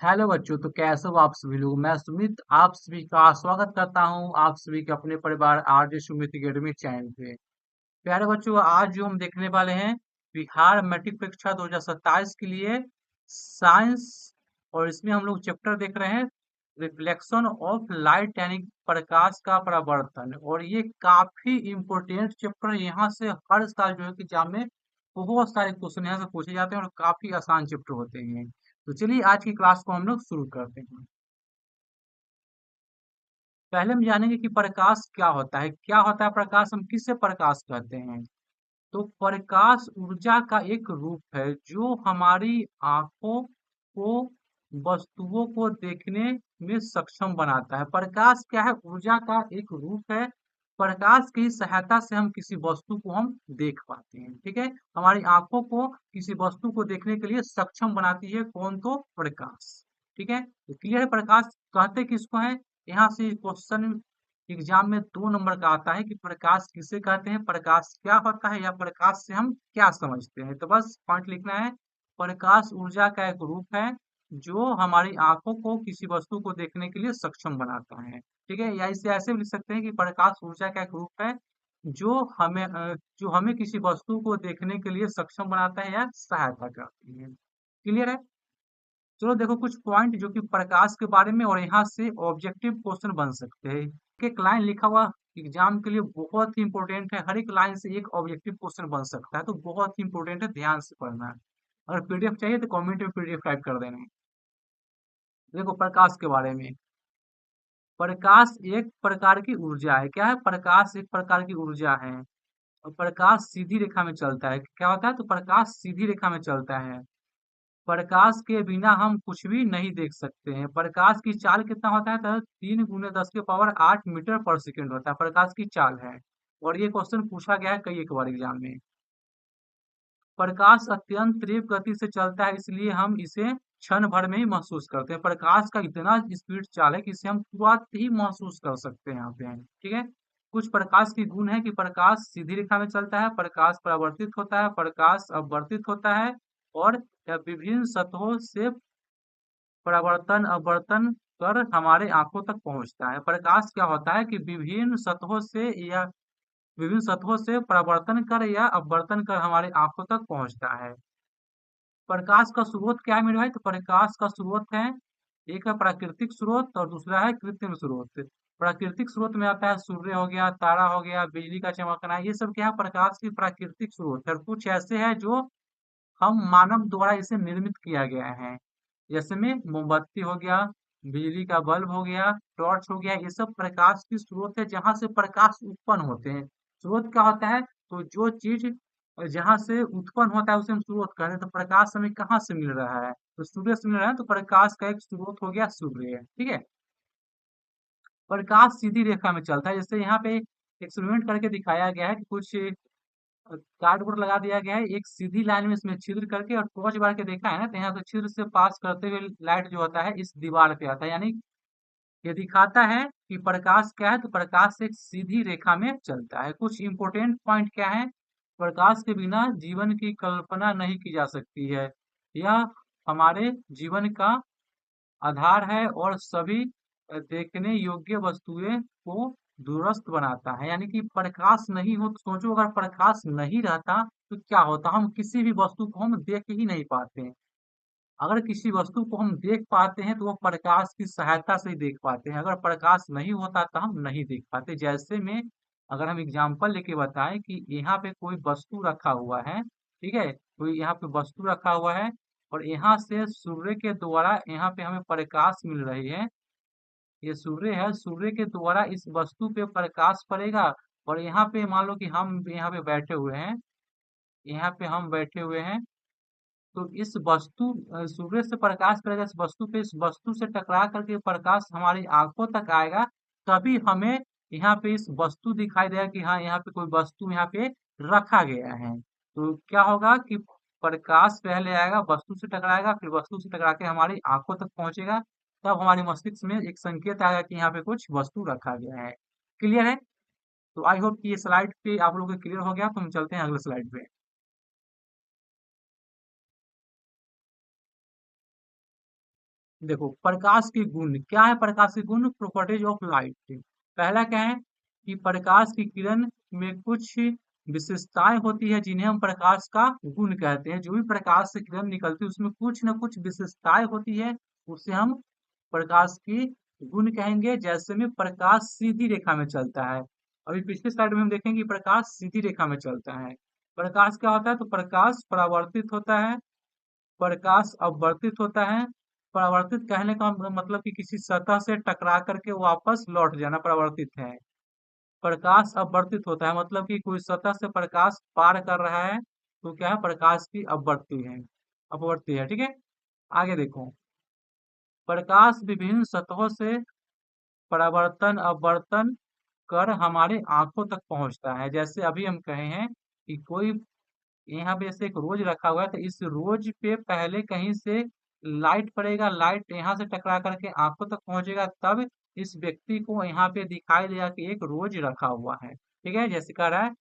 Hello बच्चों, तो कैसे हो आप सभी लोग। मैं सुमित आप सभी का स्वागत करता हूं आप सभी के अपने परिवार आरजे सुमित अकेडमी चैनल पे। प्यारे बच्चों, आज जो हम देखने वाले हैं बिहार मैट्रिक परीक्षा 2027 के लिए साइंस। और इसमें हम लोग चैप्टर देख रहे हैं रिफ्लेक्शन ऑफ लाइट यानी प्रकाश का परावर्तन। और ये काफी इंपॉर्टेंट चैप्टर है। यहाँ से हर साल जो है कि एग्जाम में बहुत सारे क्वेश्चन यहाँ से पूछे जाते हैं और काफी आसान चैप्टर होते हैं। तो चलिए आज की क्लास को हम लोग शुरू करते हैं। पहले हम जानेंगे कि प्रकाश क्या होता है। क्या होता है प्रकाश, हम किससे प्रकाश कहते हैं। तो प्रकाश ऊर्जा का एक रूप है जो हमारी आंखों को वस्तुओं को देखने में सक्षम बनाता है। प्रकाश क्या है, ऊर्जा का एक रूप है। प्रकाश की सहायता से हम किसी वस्तु को हम देख पाते हैं। ठीक है, हमारी आंखों को किसी वस्तु को देखने के लिए सक्षम बनाती है कौन, तो प्रकाश। ठीक है, तो क्लियर है। प्रकाश कहते किसको है। यहाँ से क्वेश्चन एग्जाम में 2 नंबर का आता है कि प्रकाश किसे कहते हैं, प्रकाश क्या होता है, या प्रकाश से हम क्या समझते हैं। तो बस पॉइंट लिखना है, प्रकाश ऊर्जा का एक रूप है जो हमारी आंखों को किसी वस्तु को देखने के लिए सक्षम बनाता है। ठीक है, या इसे ऐसे भी लिख सकते हैं कि प्रकाश ऊर्जा का एक रूप है जो हमें किसी वस्तु को देखने के लिए सक्षम बनाता है या सहायता करती है। क्लियर है। चलो देखो कुछ पॉइंट जो कि प्रकाश के बारे में, और यहाँ से ऑब्जेक्टिव क्वेश्चन बन सकते हैं। एक लाइन लिखा हुआ एग्जाम के लिए बहुत ही इंपॉर्टेंट है। हर एक लाइन से एक ऑब्जेक्टिव क्वेश्चन बन सकता है, तो बहुत ही इंपॉर्टेंट है, ध्यान से पढ़ना है। अगर पीडीएफ चाहिए तो कमेंट में पीडीएफ टाइप कर देना। देखो प्रकाश के बारे में, प्रकाश एक प्रकार की ऊर्जा है। क्या है, प्रकाश एक प्रकार की ऊर्जा है। और प्रकाश सीधी रेखा में चलता है। क्या होता है, तो प्रकाश सीधी रेखा में चलता है। प्रकाश के बिना हम कुछ भी नहीं देख सकते हैं। प्रकाश की चाल कितना होता है, तो 3 × 10⁸ मीटर पर सेकेंड होता है, प्रकाश की चाल है। और ये क्वेश्चन पूछा गया है कई एक बार एग्जाम में। प्रकाश अत्यंत तीव्र गति से चलता है, इसलिए हम इसे क्षण भर में ही महसूस करते हैं। प्रकाश का इतना स्पीड चाल है कि इसे हम तुरंत ही महसूस कर सकते हैं यहाँ पे। ठीक है, कुछ प्रकाश की गुण है कि प्रकाश सीधी रेखा में चलता है, प्रकाश परावर्तित होता है, प्रकाश अपवर्तित होता है, और यह विभिन्न सतहों से परावर्तन अपवर्तन कर हमारे आंखों तक पहुंचता है। प्रकाश क्या होता है कि विभिन्न सतहों से परावर्तन कर या अपवर्तन कर हमारे आंखों तक पहुंचता है। प्रकाश का स्रोत क्या है मेरे भाई, तो प्रकाश का स्रोत है, एक है प्राकृतिक स्रोत और दूसरा है कृत्रिम स्रोत। प्राकृतिक स्रोत में आता है सूर्य हो गया, तारा हो गया, बिजली का चमकना, ये सब क्या है, प्रकाश की प्राकृतिक स्रोत है। और कुछ ऐसे है जो हम मानव द्वारा इसे निर्मित किया गया है। जैसे में मोमबत्ती हो गया, बिजली का बल्ब हो गया, टॉर्च हो गया, ये सब प्रकाश की स्रोत है जहां से प्रकाश उत्पन्न होते हैं। स्रोत क्या होता है, तो जो चीज जहां से उत्पन्न होता है उसे हम स्रोत कहते हैं। तो प्रकाश हमें कहाँ से मिल रहा है, तो सूर्य से मिल रहा है, तो प्रकाश का एक स्रोत हो गया सूर्य। ठीक है, प्रकाश सीधी रेखा में चलता है। जैसे यहाँ पे एक्सपेरिमेंट करके दिखाया गया है कि कुछ कार्डबोर्ड लगा दिया गया है एक सीधी लाइन में, इसमें छिद्र करके, और टॉर्च बार के देखा है ना, तो यहाँ से छिद्र से पास करते हुए लाइट जो होता है इस दीवार पे आता है। यानी ये दिखाता है कि प्रकाश क्या है, तो प्रकाश एक सीधी रेखा में चलता है। कुछ इंपॉर्टेंट पॉइंट क्या है, प्रकाश के बिना जीवन की कल्पना नहीं की जा सकती है। यह हमारे जीवन का आधार है और सभी देखने योग्य वस्तुएं को दूरस्थ बनाता है। यानी कि प्रकाश नहीं हो, तो सोचो अगर प्रकाश नहीं रहता तो क्या होता, हम किसी भी वस्तु को हम देख ही नहीं पाते हैं। अगर किसी वस्तु को हम देख पाते हैं तो वो प्रकाश की सहायता से ही देख पाते हैं। अगर प्रकाश नहीं होता तो हम नहीं देख पाते। जैसे में अगर हम एग्जाम्पल लेके बताएं कि यहाँ पे कोई वस्तु रखा हुआ है, ठीक है, कोई यहाँ पे वस्तु रखा हुआ है, और यहाँ से सूर्य के द्वारा यहाँ पे हमें प्रकाश मिल रही है। ये सूर्य है, सूर्य के द्वारा इस वस्तु पे प्रकाश पड़ेगा। और यहाँ पे मान लो कि हम यहाँ पे बैठे हुए हैं, यहाँ पे हम बैठे हुए हैं, तो इस वस्तु सूर्य से प्रकाश पड़ेगा इस वस्तु पे, इस वस्तु से टकरा करके प्रकाश हमारी आंखों तक आएगा। तभी हमें यहाँ पे इस वस्तु दिखाई देगा कि हाँ यहाँ पे कोई वस्तु यहाँ पे रखा गया है। तो क्या होगा कि प्रकाश पहले आएगा, वस्तु से टकराएगा, फिर वस्तु से टकरा के हमारी आंखों तक पहुंचेगा। तब हमारे मस्तिष्क में एक संकेत आएगा कि यहाँ पे कुछ वस्तु रखा गया है। क्लियर है। तो आई होप कि ये स्लाइड पे आप लोगों को क्लियर हो गया। तो हम चलते हैं अगले स्लाइड पे। देखो प्रकाश की गुण क्या है, प्रकाश की गुण प्रॉपर्टीज ऑफ लाइट। पहला क्या है कि प्रकाश की किरण में कुछ विशेषताएं होती है जिन्हें हम प्रकाश का गुण कहते हैं। जो भी प्रकाश से किरण निकलती है उसमें कुछ न कुछ विशेषताएं होती है, उसे हम प्रकाश की गुण कहेंगे। जैसे में प्रकाश सीधी रेखा में चलता है, अभी पिछले स्लाइड में हम देखेंगे कि प्रकाश सीधी रेखा में चलता है। प्रकाश क्या होता है, तो प्रकाश परावर्तित होता है, प्रकाश अपवर्तित होता है। परावर्तित कहने का मतलब कि किसी सतह से टकरा करके वापस लौट जाना परावर्तित है। प्रकाश अपवर्तित होता है मतलब कि कोई सतह से प्रकाश पार कर रहा है तो क्या है, प्रकाश की अपवर्ति है, अपवर्ति है। ठीक है, आगे देखो। प्रकाश विभिन्न सतहों से परावर्तन अपवर्तन कर हमारे आंखों तक पहुंचता है। जैसे अभी हम कहे हैं कि कोई यहाँ पे जैसे एक रोज रखा हुआ है, तो इस रोज पे पहले कहीं से लाइट पड़ेगा, लाइट यहाँ से टकरा करके आंखों तक पहुंचेगा, तब इस व्यक्ति को यहाँ पे दिखाई देगा कि एक रोज रखा हुआ है। ठीक है, जैसे कह रहा है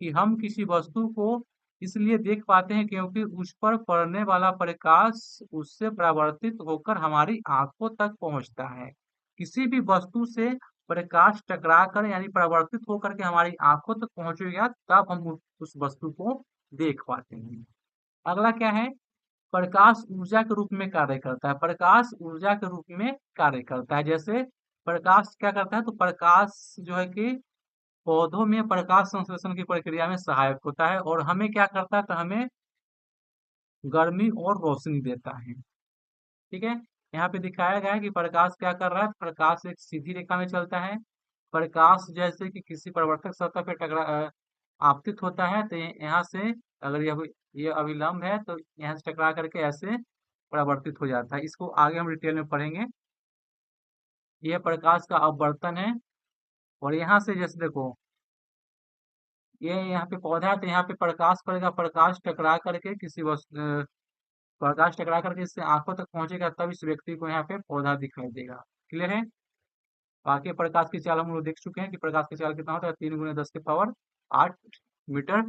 कि हम किसी वस्तु को इसलिए देख पाते हैं क्योंकि उस पर पड़ने वाला प्रकाश उससे परावर्तित होकर हमारी आंखों तक पहुंचता है। किसी भी वस्तु से प्रकाश टकरा कर यानी परावर्तित होकर के हमारी आंखों तक पहुंचेगा, तब हम उस वस्तु को देख पाते हैं। अगला क्या है, प्रकाश ऊर्जा के रूप में कार्य करता है। प्रकाश ऊर्जा के रूप में कार्य करता है। जैसे प्रकाश क्या करता है, तो प्रकाश जो है कि पौधों में प्रकाश संश्लेषण की प्रक्रिया में सहायक होता है और हमें क्या करता है, तो हमें गर्मी और रोशनी देता है। ठीक है, यहाँ पे दिखाया गया है कि प्रकाश क्या कर रहा है, प्रकाश एक सीधी रेखा में चलता है। प्रकाश जैसे कि किसी परिवर्तक सतह पे आपतित होता है, तो यहाँ से अगर ये अभिलंब है तो यहाँ से टकरा करके ऐसे परावर्तित हो जाता है। इसको आगे हम डिटेल में पढ़ेंगे। यह प्रकाश का अपवर्तन है। और यहाँ से जैसे देखो, ये यहाँ पे पौधा है तो यहाँ पे प्रकाश पड़ेगा, प्रकाश टकरा करके इससे आंखों तक पहुंचेगा, तब इस व्यक्ति को यहाँ पे पौधा दिखाई देगा। क्लियर है। बाकी प्रकाश की चाल हम लोग देख चुके हैं कि प्रकाश की चाल कितना होता है, 3 ×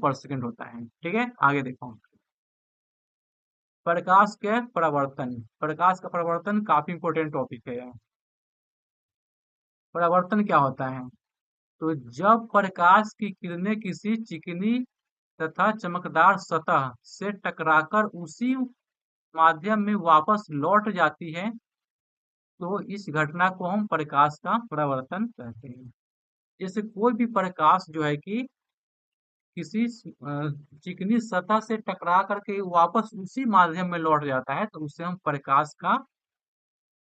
10⁸ होता है। ठीक है, आगे देखो। प्रकाश के परावर्तन, प्रकाश का परावर्तन काफी इंपॉर्टेंट टॉपिक है। परावर्तन क्या होता है, तो जब प्रकाश की किरणें किसी चिकनी तथा चमकदार सतह से टकराकर उसी माध्यम में वापस लौट जाती है, तो इस घटना को हम प्रकाश का परावर्तन कहते हैं। जैसे कोई भी प्रकाश जो है कि किसी चिकनी सतह से टकरा करके वापस उसी माध्यम में लौट जाता है, तो उसे हम प्रकाश का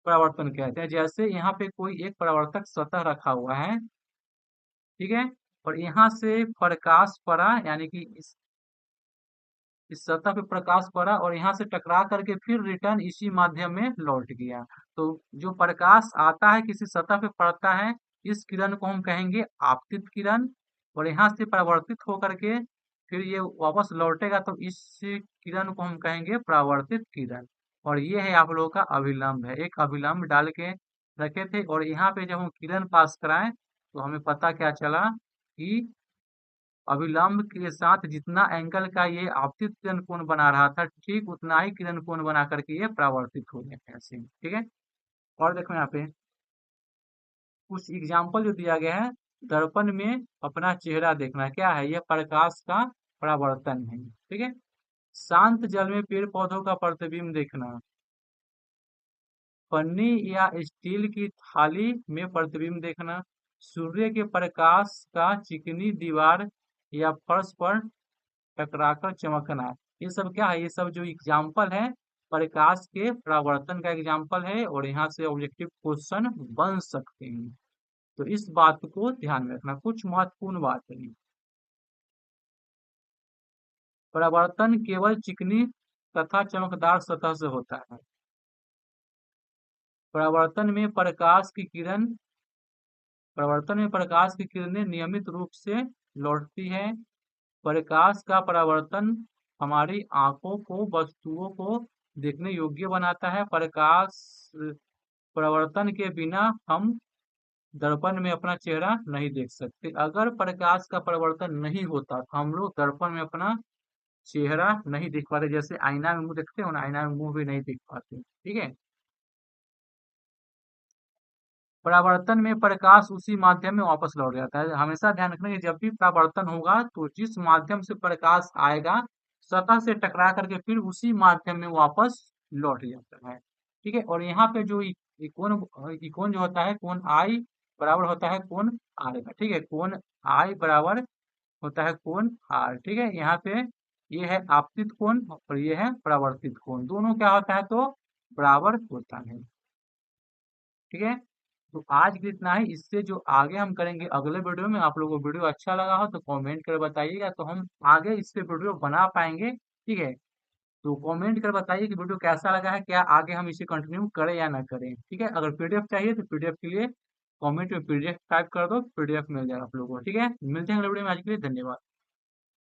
परावर्तन कहते हैं। जैसे यहाँ पे कोई एक परावर्तक सतह रखा हुआ है, ठीक है, और यहाँ से प्रकाश पड़ा यानी कि इस सतह पे प्रकाश पड़ा और यहाँ से टकरा करके फिर रिटर्न इसी माध्यम में लौट गया। तो जो प्रकाश आता है किसी सतह पे पड़ता है, इस किरण को हम कहेंगे आपतित किरण, और यहाँ से परावर्तित होकर के फिर ये वापस लौटेगा, तो इस किरण को हम कहेंगे परावर्तित किरण। और ये है आप लोगों का अभिलंब है, एक अभिलंब डाल के रखे थे, और यहाँ पे जब हम किरण पास कराएं तो हमें पता क्या चला कि अभिलंब के साथ जितना एंगल का ये आपतित किरण कोण बना रहा था, ठीक उतना ही किरण कोण बना करके ये परावर्तित हो गया है ऐसे। ठीक है, और देखो यहाँ पे कुछ एग्जाम्पल जो दिया गया है, दर्पण में अपना चेहरा देखना क्या है, यह प्रकाश का परावर्तन है। ठीक है, शांत जल में पेड़ पौधों का प्रतिबिंब देखना, पन्नी या स्टील की थाली में प्रतिबिंब देखना, सूर्य के प्रकाश का चिकनी दीवार या फर्श पर टकराकर चमकना। ये सब क्या है, ये सब जो एग्जाम्पल है प्रकाश के परावर्तन का एग्जाम्पल है, और यहाँ से ऑब्जेक्टिव क्वेश्चन बन सकते हैं। तो इस बात को ध्यान में रखना, कुछ महत्वपूर्ण बात है। परावर्तन केवल चिकनी तथा चमकदार सतह से होता है। परावर्तन में प्रकाश की किरण परावर्तन में प्रकाश की किरणें नियमित रूप से लौटती है। प्रकाश का परावर्तन हमारी आंखों को वस्तुओं को देखने योग्य बनाता है। प्रकाश परावर्तन के बिना हम दर्पण में अपना चेहरा नहीं देख सकते। अगर प्रकाश का परावर्तन नहीं होता तो हम लोग दर्पण में अपना चेहरा नहीं देख पाते। जैसे आईना में मुंह देखते हो ना, आईना में मुंह भी नहीं देख पाते। ठीक है, परावर्तन में प्रकाश उसी माध्यम में वापस लौट जाता है। हमेशा ध्यान रखना कि जब भी परावर्तन होगा तो जिस माध्यम से प्रकाश आएगा सतह से टकरा करके फिर उसी माध्यम में वापस लौट जाता है। ठीक है, और यहाँ पे जो इकोन जो होता है, कोण आई बराबर होता है कोण आर का। ठीक है, कोण आई बराबर होता है कोण आर। ठीक है, यहाँ पे ये है आपतित कोण और ये है परावर्तित कोण, दोनों क्या होता है तो बराबर होता है। ठीक है, तो आज के इतना ही। इससे जो आगे हम करेंगे अगले वीडियो में, आप लोगों को वीडियो अच्छा लगा हो तो कमेंट कर बताइएगा, तो हम आगे इससे वीडियो बना पाएंगे। ठीक है, तो कमेंट कर बताइए कि वीडियो कैसा लगा है, क्या आगे हम इसे कंटिन्यू करें या ना करें। ठीक है, अगर पीडीएफ चाहिए तो पीडीएफ के लिए कमेंट में पीडीएफ टाइप कर दो, पीडीएफ मिल जाएगा आप लोगों को। ठीक है, मिलते हैं अगले वीडियो में, आज के लिए धन्यवाद।